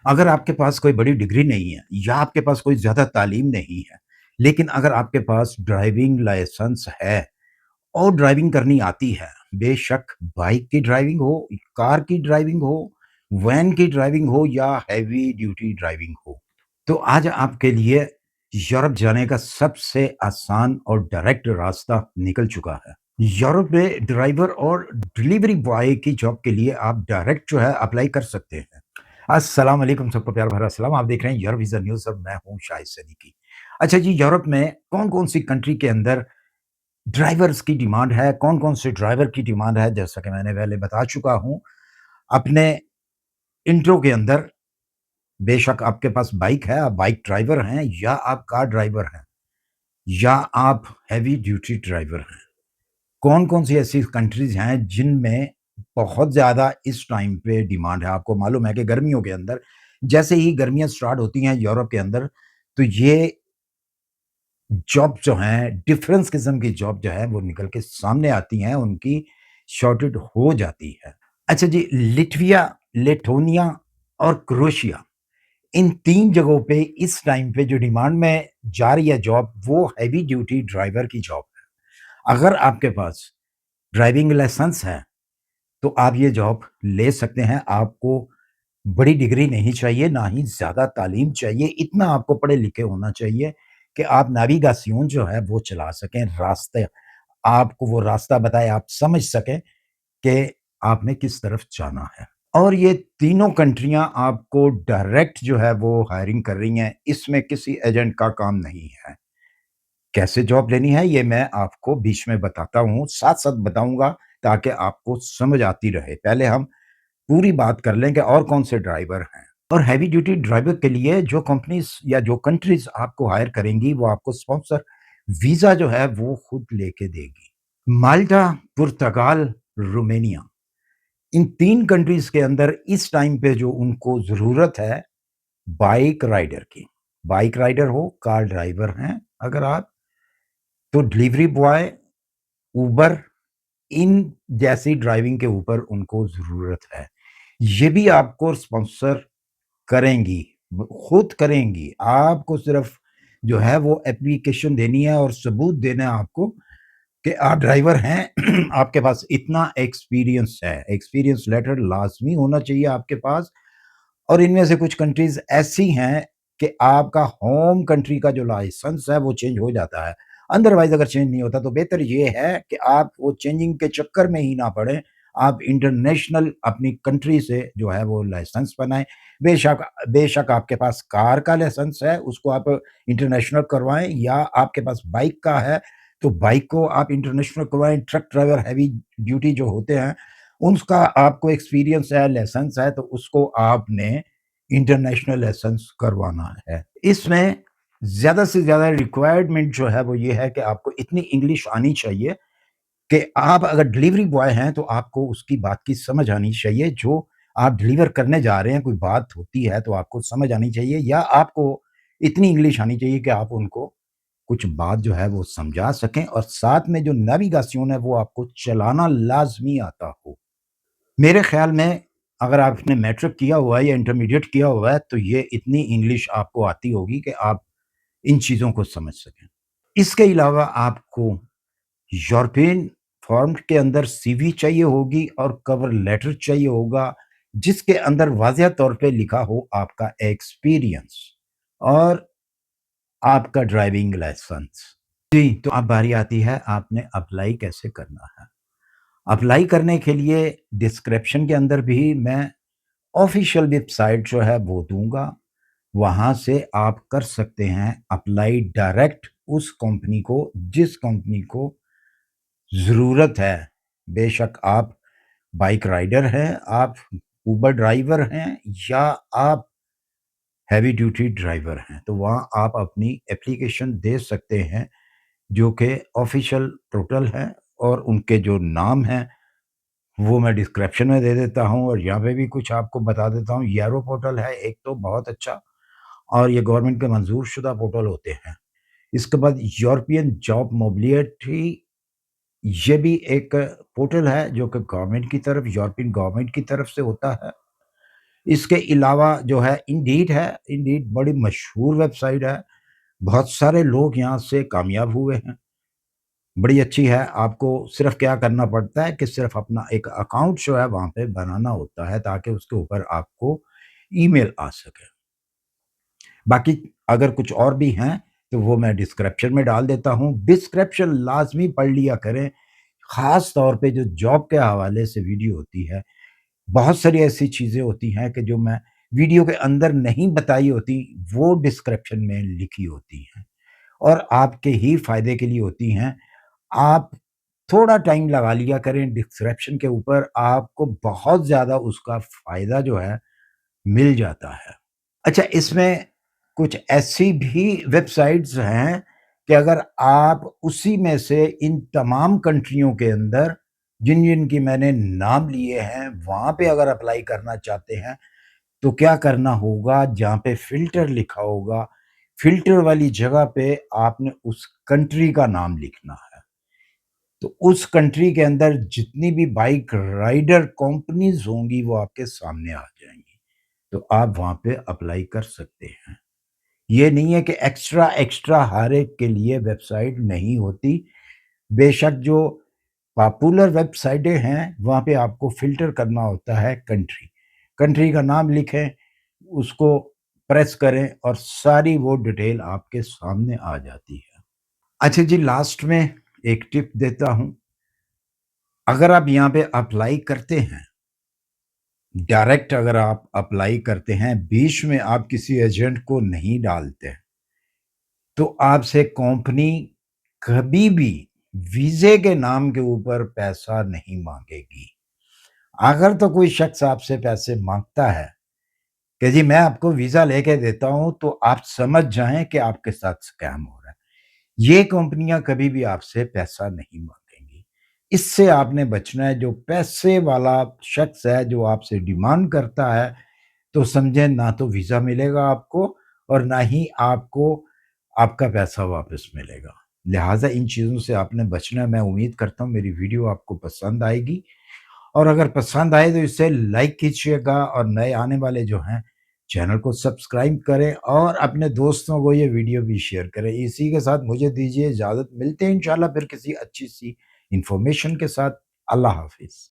अगर आपके पास कोई बड़ी डिग्री नहीं है या आपके पास कोई ज़्यादा तालीम नहीं है, लेकिन अगर आपके पास ड्राइविंग लाइसेंस है और ड्राइविंग करनी आती है, बेशक बाइक की ड्राइविंग हो, कार की ड्राइविंग हो, वैन की ड्राइविंग हो या हेवी ड्यूटी ड्राइविंग हो, तो आज आपके लिए यूरोप जाने का सबसे आसान और डायरेक्ट रास्ता निकल चुका है। यूरोप में ड्राइवर और डिलीवरी बॉय की जॉब के लिए आप डायरेक्ट जो है अप्लाई कर सकते हैं। अस्सलाम वालेकुम, सबको प्यार भरा सलाम। आप देख रहे हैं यूरोप विज़न न्यूज़ और मैं हूँ शाहिद सदीकी। अच्छा जी, यूरोप में कौन-कौन सी कंट्री के अंदर ड्राइवर्स की डिमांड है, कौन-कौन से ड्राइवर की डिमांड है, जैसा कि मैंने पहले बता चुका हूँ अपने इंट्रो के अंदर। बेशक आपके पास बाइक है, आप बाइक ड्राइवर हैं या आप कार ड्राइवर हैं या आप हेवी ड्यूटी ड्राइवर हैं। कौन-कौन सी ऐसी कंट्रीज़ हैं जिनमें बहुत ज़्यादा इस टाइम पे डिमांड है? आपको मालूम है कि गर्मियों के अंदर जैसे ही गर्मियाँ स्टार्ट होती हैं यूरोप के अंदर, तो ये जॉब जो हैं, डिफरेंस किस्म की जॉब जो है वो निकल के सामने आती हैं, उनकी शॉर्टेज हो जाती है। अच्छा जी, लिटविया, लिथुआनिया और क्रोएशिया, इन 3 जगहों पे इस टाइम पे जो डिमांड में जा रही है जॉब, वो हेवी ड्यूटी ड्राइवर की जॉब है। अगर आपके पास ड्राइविंग लाइसेंस है, तो आप ये जॉब ले सकते हैं। आपको बड़ी डिग्री नहीं चाहिए, ना ही ज़्यादा तालीम चाहिए। इतना आपको पढ़े-लिखे होना चाहिए कि आप नेविगेशन जो है वो चला सकें, रास्ते आपको वो रास्ता बताए, आप समझ सकें कि आपने किस तरफ जाना है। और ये तीनों कंट्रियाँ आपको डायरेक्ट जो है वो हायरिंग कर रही हैं, इसमें किसी एजेंट का काम नहीं है। कैसे जॉब लेनी है ये मैं आपको बीच में बताता हूँ, साथ-साथ बताऊँगा ताकि आपको समझ आती रहे। पहले हम पूरी बात कर लें कि और कौन से ड्राइवर हैं। और हेवी ड्यूटी ड्राइवर के लिए जो कंपनीज़ या जो कंट्रीज़ आपको हायर करेंगी, वो आपको स्पॉन्सर वीज़ा जो है वो खुद लेके देगी। माल्टा, पुर्तगाल, रोमानिया, इन 3 कंट्रीज़ के अंदर इस टाइम पे जो उनको ज़रूरत है बाइक राइडर की। बाइक राइडर हो, कार ड्राइवर हैं अगर आप, तो डिलीवरी बॉय, उबर, इन जैसी ड्राइविंग के ऊपर उनको ज़रूरत है। ये भी आपको स्पॉन्सर करेंगी, ब खुद करेंगी। आपको सिर्फ़ जो है वो एप्लीकेशन देनी है और सबूत देना है आपको कि आप ड्राइवर हैं, आपके पास इतना एक्सपीरियंस है। एक्सपीरियंस लेटर लाज़मी होना चाहिए आपके पास। और इनमें से कुछ कंट्रीज़ ऐसी हैं कि आपका होम कंट्री का जो लाइसेंस है वो चेंज हो जाता है। अदरवाइज़ अगर चेंज नहीं होता तो बेहतर ये है कि आप वो चेंजिंग के चक्कर में ही ना पड़ें। आप इंटरनेशनल अपनी कंट्री से जो है वो लाइसेंस बनाएँ। बेशक बेशक आपके पास कार का लाइसेंस है, उसको आप इंटरनेशनल करवाएँ या आपके पास बाइक का है, तो बाइक को आप इंटरनेशनल करवाएँ। ट्रक ड्राइवर हेवी ड्यूटी जो होते हैं, उसका आपको एक्सपीरियंस है, लाइसेंस है, तो उसको आपने इंटरनेशनल लाइसेंस करवाना है। इसमें ज़्यादा से ज़्यादा रिक्वायरमेंट जो है वो ये है कि आपको इतनी इंग्लिश आनी चाहिए कि आप अगर डिलीवरी बॉय हैं तो आपको उसकी बात की समझ आनी चाहिए, जो आप डिलीवर करने जा रहे हैं, कोई बात होती है तो आपको समझ आनी चाहिए या आपको इतनी इंग्लिश आनी चाहिए कि आप उनको कुछ बात जो है वो समझा सकें और साथ में जो नेविगेशन है वो आपको चलाना लाज़मी आता हो। मेरे ख़्याल में अगर आपने मैट्रिक किया हुआ है या इंटरमीडिएट किया हुआ है, तो ये इतनी इंग्लिश आपको आती होगी कि आप इन चीज़ों को समझ सकें। इसके अलावा आपको यूरोपियन फॉर्म के अंदर सीवी चाहिए होगी और कवर लेटर चाहिए होगा, जिसके अंदर वाज़िह तौर पे लिखा हो आपका एक्सपीरियंस और आपका ड्राइविंग लाइसेंस। जी, तो अब बारी आती है आपने अप्लाई कैसे करना है। अप्लाई करने के लिए डिस्क्रिप्शन के अंदर भी मैं ऑफ़िशियल वेबसाइट जो है वो दूँगा। वहाँ से आप कर सकते हैं अप्लाई डायरेक्ट उस कंपनी को जिस कंपनी को ज़रूरत है। बेशक आप बाइक राइडर हैं, आप उबर ड्राइवर हैं या आप हेवी ड्यूटी ड्राइवर हैं, तो वहाँ आप अपनी एप्लीकेशन दे सकते हैं, जो कि ऑफ़िशियल पोर्टल है और उनके जो नाम हैं, वो मैं डिस्क्रिप्शन में दे देता हूँ और यहाँ पे भी कुछ आपको बता देता हूँ। येलो पोर्टल है एक तो बहुत अच्छा और ये गवर्नमेंट के मंज़ूर शुदा पोर्टल होते हैं। इसके बाद यूरोपियन जॉब मोबिलिटी, ये भी एक पोर्टल है जो कि गवर्नमेंट की तरफ यूरोपियन गवर्नमेंट की तरफ से होता है। اس کے علاوہ جو ہے انڈیڈ ہے، انڈیڈ بڑی مشہور ویب سائٹ ہے، بہت سارے لوگ یہاں سے کامیاب ہوئے ہیں، بڑی اچھی ہے۔ آپ کو صرف کیا کرنا پڑتا ہے کہ صرف اپنا ایک اکاؤنٹ جو ہے وہاں پہ بنانا ہوتا ہے تاکہ اس کے اوپر آپ کو ای میل آ سکے۔ باقی اگر کچھ اور بھی ہیں تو وہ میں ڈسکرپشن میں ڈال دیتا ہوں، ڈسکرپشن لازمی پڑھ لیا کریں، خاص طور پہ جو جاب کے حوالے سے ویڈیو ہوتی ہے، بہت ساری ایسی چیزیں ہوتی ہیں کہ جو میں ویڈیو کے اندر نہیں بتائی ہوتی، وہ ڈسکرپشن میں لکھی ہوتی ہیں اور آپ کے ہی فائدے کے لیے ہوتی ہیں۔ آپ تھوڑا ٹائم لگا لیا کریں ڈسکرپشن کے اوپر، آپ کو بہت زیادہ اس کا فائدہ جو ہے مل جاتا ہے۔ اچھا، اس میں کچھ ایسی بھی ویب سائٹس ہیں کہ اگر آپ اسی میں سے ان تمام کنٹریوں کے اندر جن جن کی میں نے نام لیے ہیں وہاں پہ اگر اپلائی کرنا چاہتے ہیں تو کیا کرنا ہوگا، جہاں پہ فلٹر لکھا ہوگا، فلٹر والی جگہ پہ آپ نے اس کنٹری کا نام لکھنا ہے۔ تو اس کنٹری کے اندر جتنی بھی بائک رائڈر کمپنیز ہوں گی وہ آپ کے سامنے آ جائیں گی، تو آپ وہاں پہ اپلائی کر سکتے ہیں۔ یہ نہیں ہے کہ ایکسٹرا ایکسٹرا ہر ایک کے لیے ویب سائٹ نہیں ہوتی، بے شک جو پاپولر ویب سائٹیں ہیں وہاں پہ آپ کو فلٹر کرنا ہوتا ہے کنٹری، کنٹری کا نام لکھیں، اس کو پریس کریں اور ساری وہ ڈیٹیل آپ کے سامنے آ جاتی ہے۔ اچھا جی، لاسٹ میں ایک ٹپ دیتا ہوں، اگر آپ یہاں پہ اپلائی کرتے ہیں، ڈائریکٹ اگر آپ اپلائی کرتے ہیں، بیچ میں آپ کسی ایجنٹ کو نہیں ڈالتے، تو آپ سے کمپنی کبھی بھی ویزے کے نام کے اوپر پیسہ نہیں مانگے گی۔ اگر تو کوئی شخص آپ سے پیسے مانگتا ہے کہ جی میں آپ کو ویزا لے کے دیتا ہوں، تو آپ سمجھ جائیں کہ آپ کے ساتھ اسکیم ہو رہا ہے۔ یہ کمپنیاں کبھی بھی آپ سے پیسہ نہیں مانگیں گی۔ اس سے آپ نے بچنا ہے، جو پیسے والا شخص ہے جو آپ سے ڈیمانڈ کرتا ہے تو سمجھیں نہ تو ویزا ملے گا آپ کو اور نہ ہی آپ کو آپ کا پیسہ واپس ملے گا۔ لہٰذا ان چیزوں سے آپ نے بچنا ہے۔ میں امید کرتا ہوں میری ویڈیو آپ کو پسند آئے گی، اور اگر پسند آئے تو اسے لائک کیجیے گا اور نئے آنے والے جو ہیں چینل کو سبسکرائب کریں اور اپنے دوستوں کو یہ ویڈیو بھی شیئر کریں۔ اسی کے ساتھ مجھے دیجیے اجازت، ملتے ہیں انشاءاللہ پھر کسی اچھی سی انفارمیشن کے ساتھ۔ اللہ حافظ۔